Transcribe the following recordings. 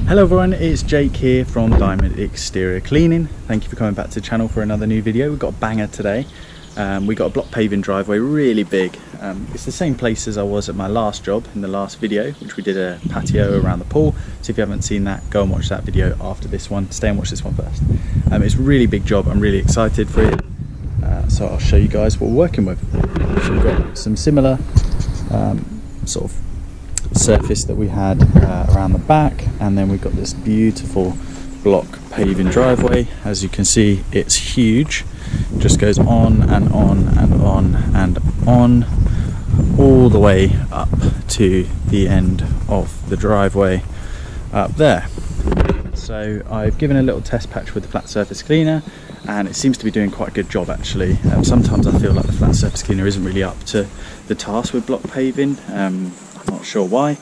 Hello everyone, it's Jake here from Diamond Exterior Cleaning. Thank you for coming back to the channel for another new video. We've got a banger today. We got a block paving driveway, really big. It's the same place as I was at my last job in the last video, which we did a patio around the pool. So if you haven't seen that, go and watch that video after this one. Stay and watch this one first. It's a really big job. I'm really excited for it. So I'll show you guys what we're working with. So we've got some similar sort of surface that we had around the back, and then we've got this beautiful block paving driveway. As you can see, it's huge. It just goes on and on and on and on all the way up to the end of the driveway up there. So I've given a little test patch with the flat surface cleaner, and it seems to be doing quite a good job actually. Sometimes I feel like the flat surface cleaner isn't really up to the task with block paving. I'm not sure why,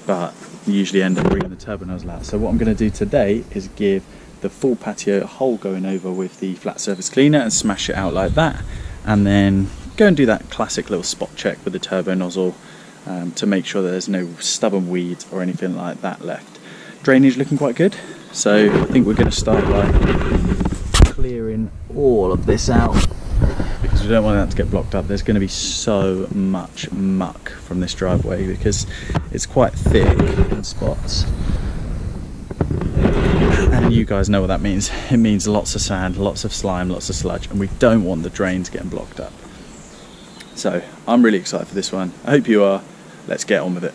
but you usually end up bringing the turbo nozzle out. So what I'm going to do today is give the full patio a hole going over with the flat surface cleaner and smash it out like that, and then go and do that classic little spot check with the turbo nozzle to make sure that there's no stubborn weeds or anything like that left. Drainage looking quite good, so I think we're going to start by clearing all of this out, because we don't want that to get blocked up. There's going to be so much muck from this driveway because it's quite thick in spots, and you guys know what that means. It means lots of sand, lots of slime, lots of sludge, and we don't want the drains getting blocked up. So I'm really excited for this one. I hope you are. Let's get on with it.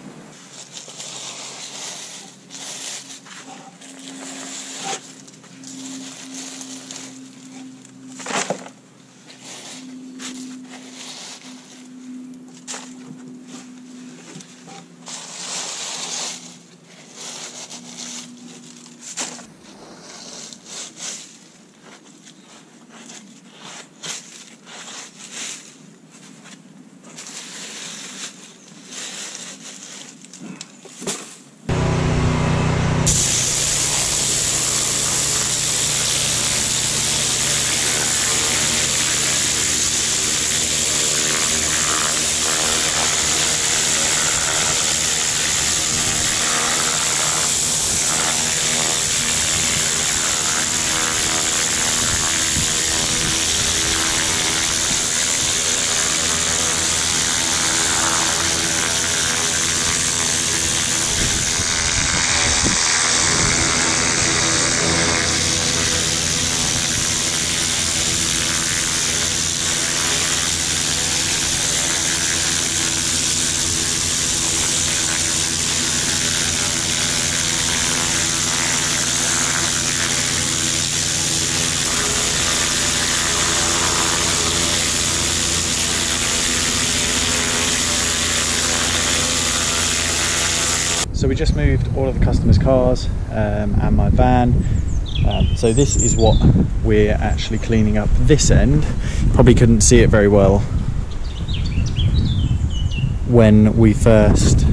So we just moved all of the customers' cars and my van. So this is what we're actually cleaning up this end. Probably couldn't see it very well when we first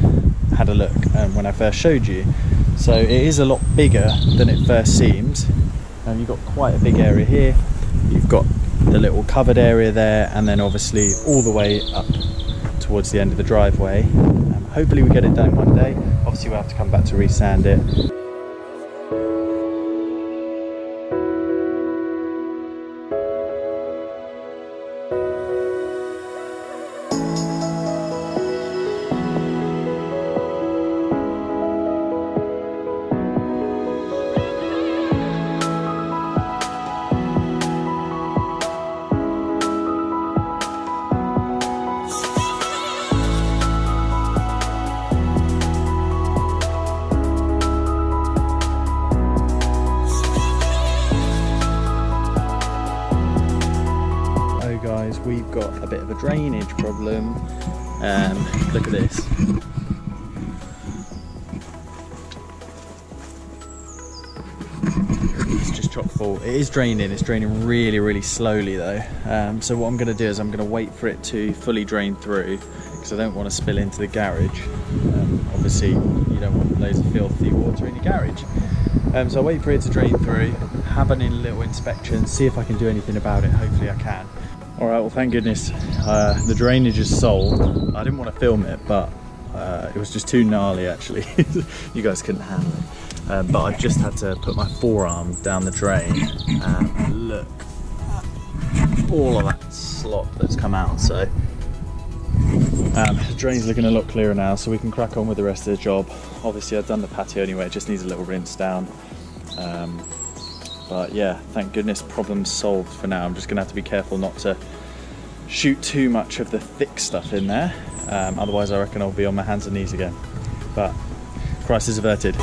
had a look and when I first showed you. So it is a lot bigger than it first seems. You've got quite a big area here. You've got the little covered area there, and then obviously all the way up towards the end of the driveway. Hopefully we get it done one day. Obviously we'll have to come back to resand it. We've got a bit of a drainage problem. Look at this. It's just chock full. It is draining. It's draining really slowly though. So what I'm going to do is I'm going to wait for it to fully drain through, because I don't want to spill into the garage. Obviously you don't want loads of filthy water in your garage. So I'll wait for it to drain through, have a little inspection, see if I can do anything about it. Hopefully I can. Alright, well thank goodness the drainage is solved. I didn't want to film it, but it was just too gnarly actually. You guys couldn't handle it. but I've just had to put my forearm down the drain and look at all of that slop that's come out. So the drain's looking a lot clearer now, so we can crack on with the rest of the job. Obviously I've done the patio anyway, it just needs a little rinse down. But yeah, thank goodness, problem solved for now. I'm just gonna have to be careful not to shoot too much of the thick stuff in there, otherwise I reckon I'll be on my hands and knees again. But crisis averted.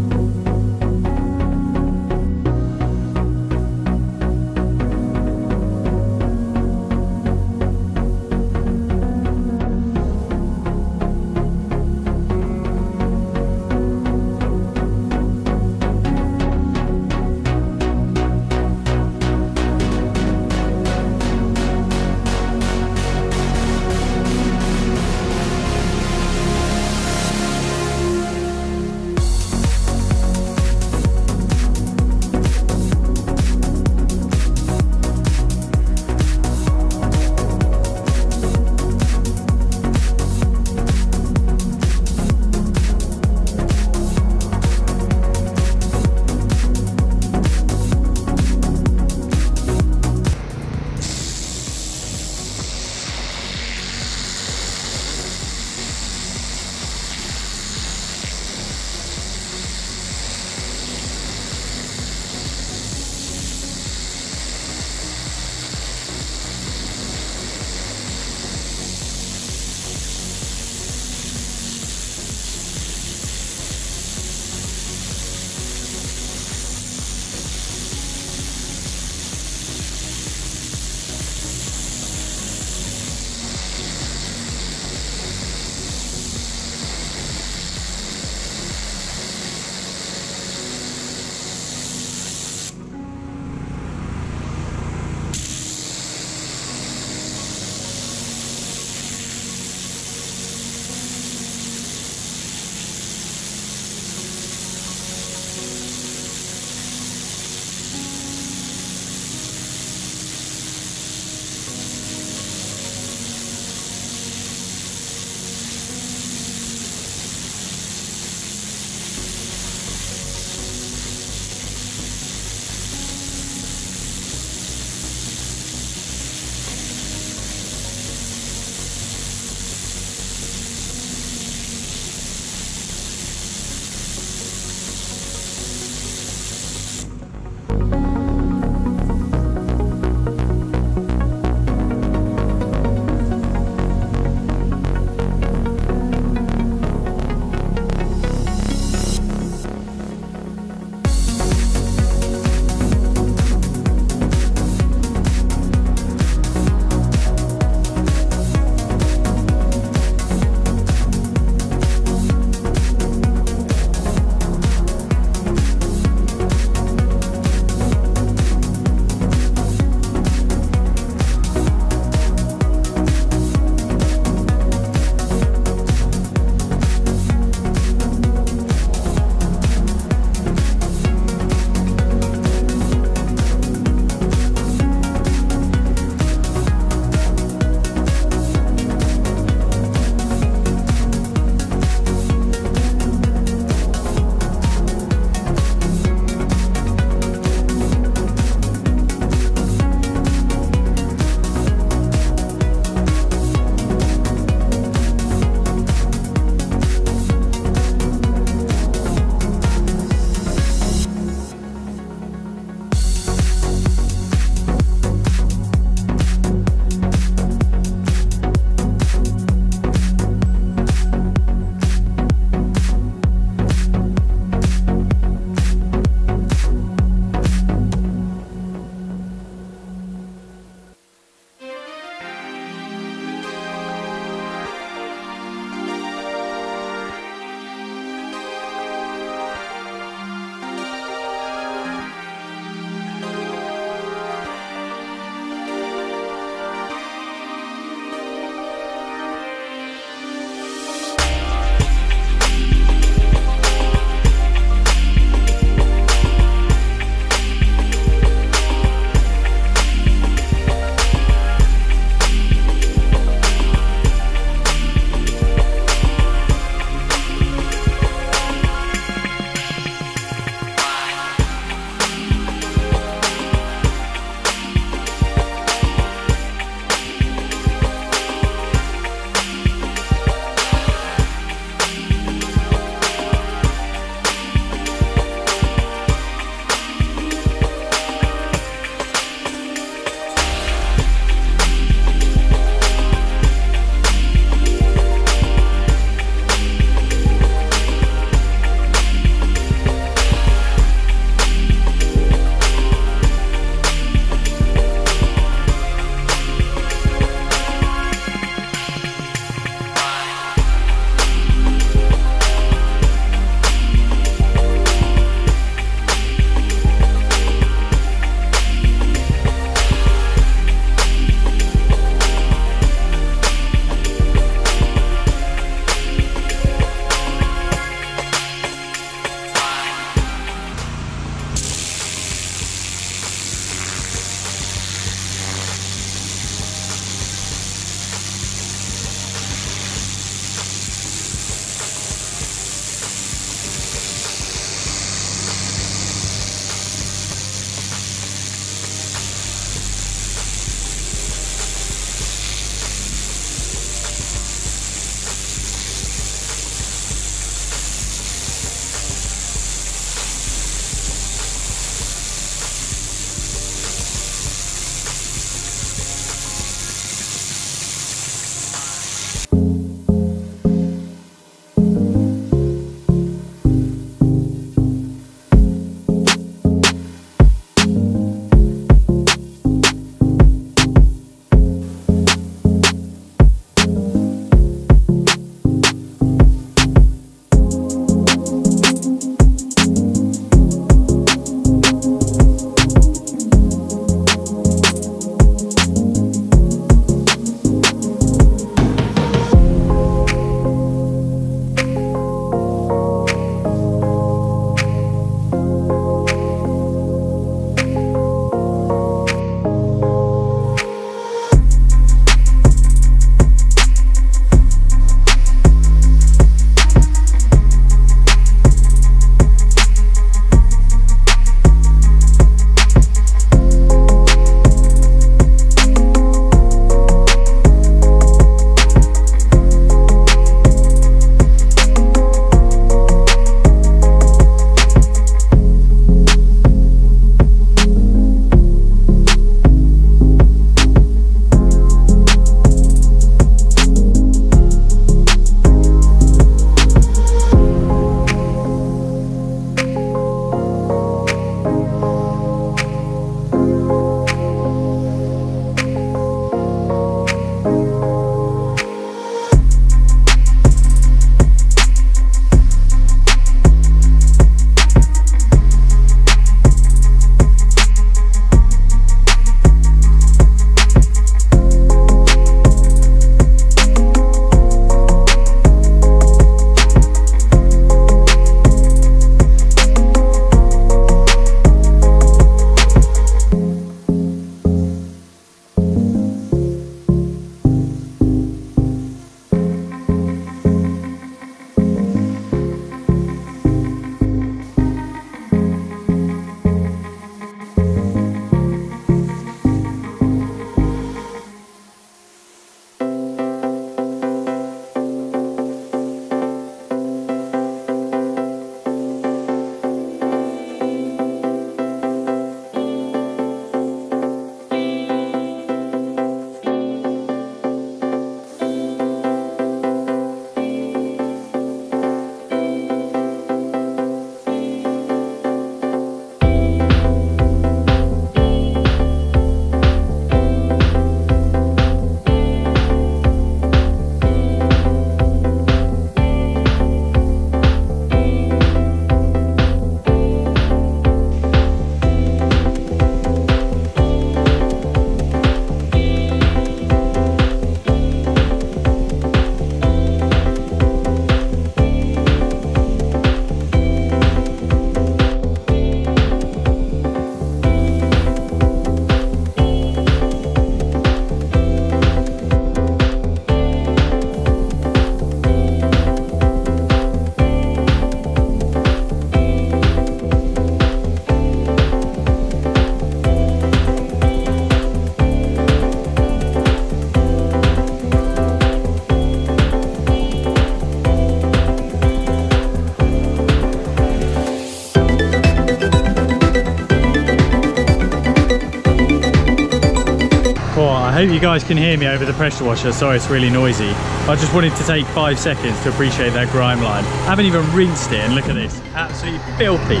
hope you guys can hear me over the pressure washer. Sorry, it's really noisy. I just wanted to take 5 seconds to appreciate that grime line. I haven't even rinsed it, and look at this. Absolutely filthy.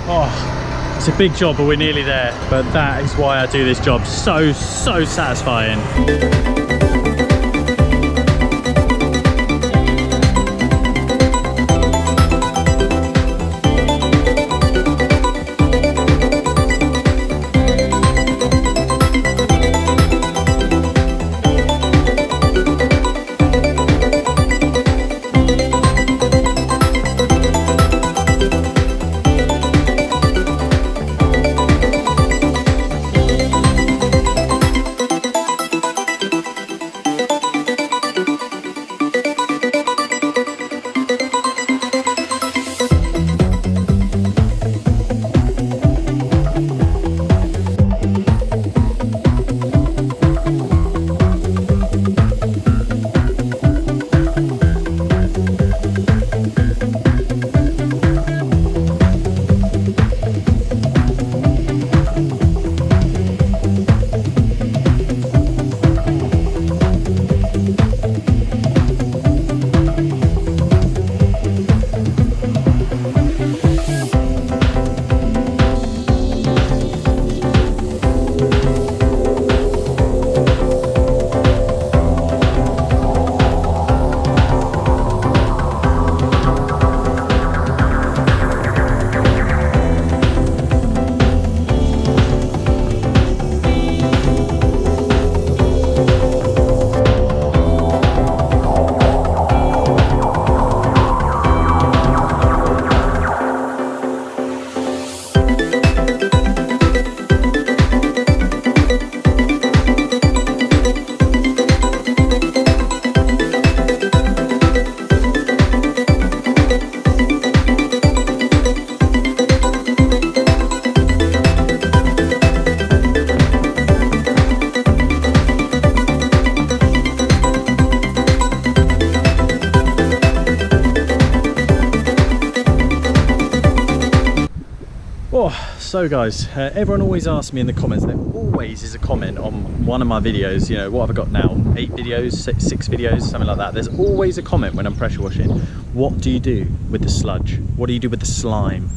Oh, it's a big job, but we're nearly there. But that is why I do this job. So satisfying. So guys, everyone always asks me in the comments, there always is a comment on one of my videos, you know, what have I got now, 8 videos, 6 videos, something like that. There's always a comment when I'm pressure washing, what do you do with the sludge? What do you do with the slime?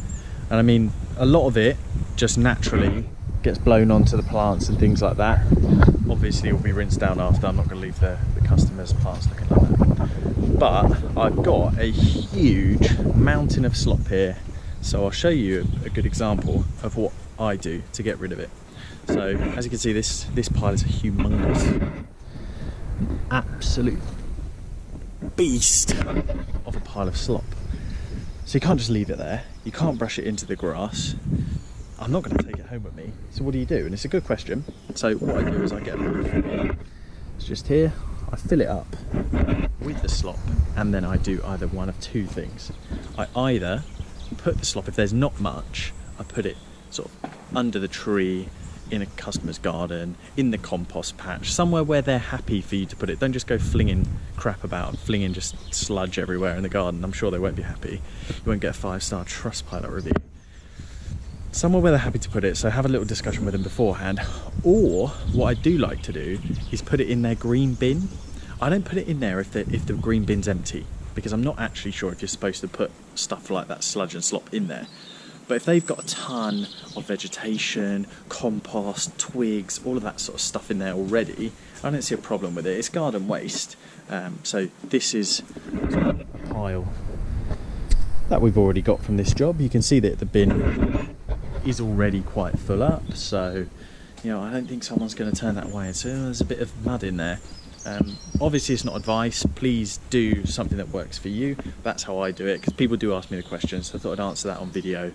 And I mean, a lot of it just naturally gets blown onto the plants and things like that. Obviously it will be rinsed down after. I'm not going to leave the customers' plants looking like that. But I've got a huge mountain of slop here. So I'll show you a good example of what I do to get rid of it. So as you can see, this pile is a humongous, absolute beast of a pile of slop. So you can't just leave it there. You can't brush it into the grass. I'm not going to take it home with me. So what do you do? And it's a good question. So what I do is I get a little bit. It's just here. I fill it up with the slop, and then I do either one of 2 things. I either put the slop, if there's not much, I put it sort of under the tree, in a customer's garden, in the compost patch, somewhere where they're happy for you to put it. Don't just go flinging crap about, flinging just sludge everywhere in the garden. I'm sure they won't be happy. You won't get a 5-star Trustpilot review. Somewhere where they're happy to put it, so have a little discussion with them beforehand. Or what I do like to do is put it in their green bin. I don't put it in there if the green bin's empty, because I'm not actually sure if you're supposed to put stuff like that sludge and slop in there. But if they've got a ton of vegetation, compost, twigs, all of that sort of stuff in there already, I don't see a problem with it. It's garden waste. So this is a pile that we've already got from this job. You can see that the bin is already quite full up. So, you know, I don't think someone's going to turn that away and say, oh, there's a bit of mud in there. Obviously it's not advice. Please do something that works for you. That's how I do it, because people do ask me the questions, so I thought I'd answer that on video.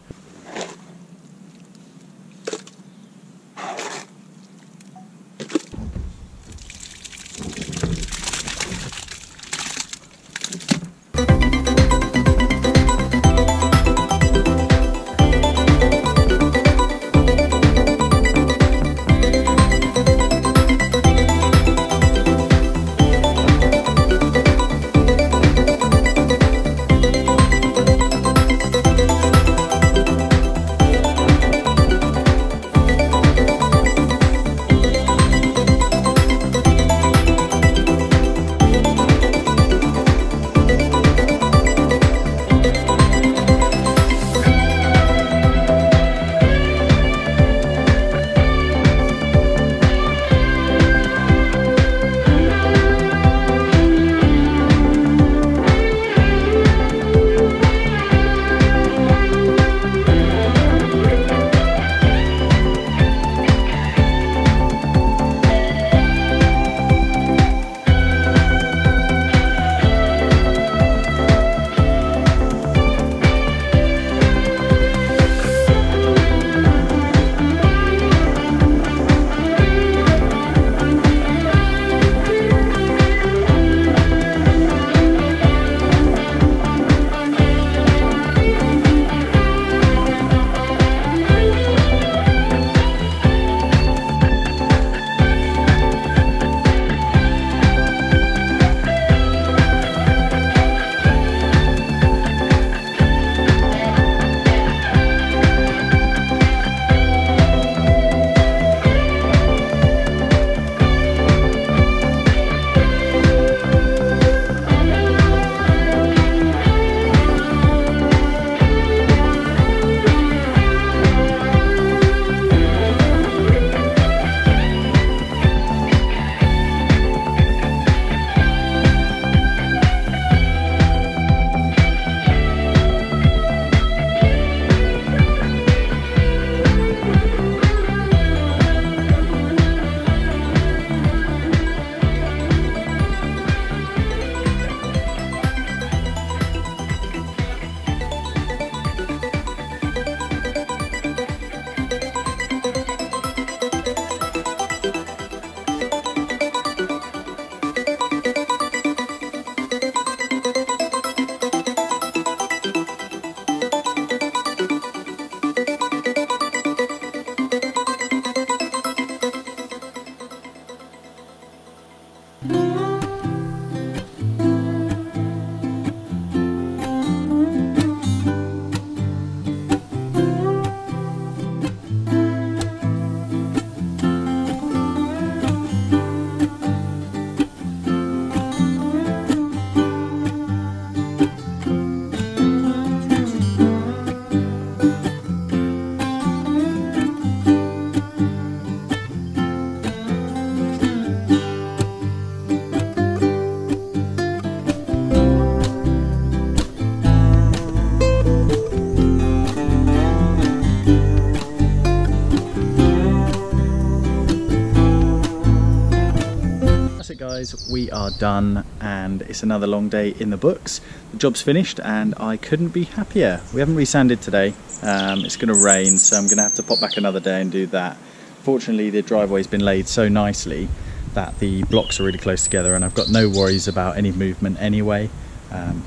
Guys, we are done and it's another long day in the books. The job's finished and I couldn't be happier. We haven't resanded today. It's going to rain, so I'm going to have to pop back another day and do that. Fortunately, the driveway's been laid so nicely that the blocks are really close together and I've got no worries about any movement anyway.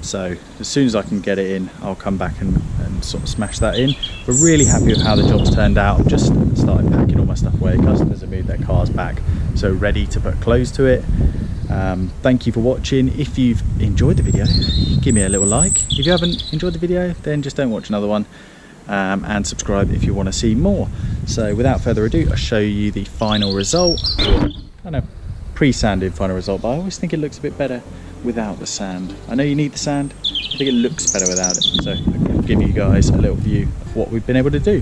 So as soon as I can get it in, I'll come back and sort of smash that in. We're really happy with how the job's turned out. I've just started packing all my stuff away. Customers have moved their cars back, so ready to put clothes to it. Thank you for watching. If you've enjoyed the video, give me a little like. If you haven't enjoyed the video, then just don't watch another one, and subscribe if you want to see more. So without further ado, I'll show you the final result, or kind of pre-sanded final result, but I always think it looks a bit better without the sand. I know you need the sand, I think it looks better without it, so I'll give you guys a little view of what we've been able to do.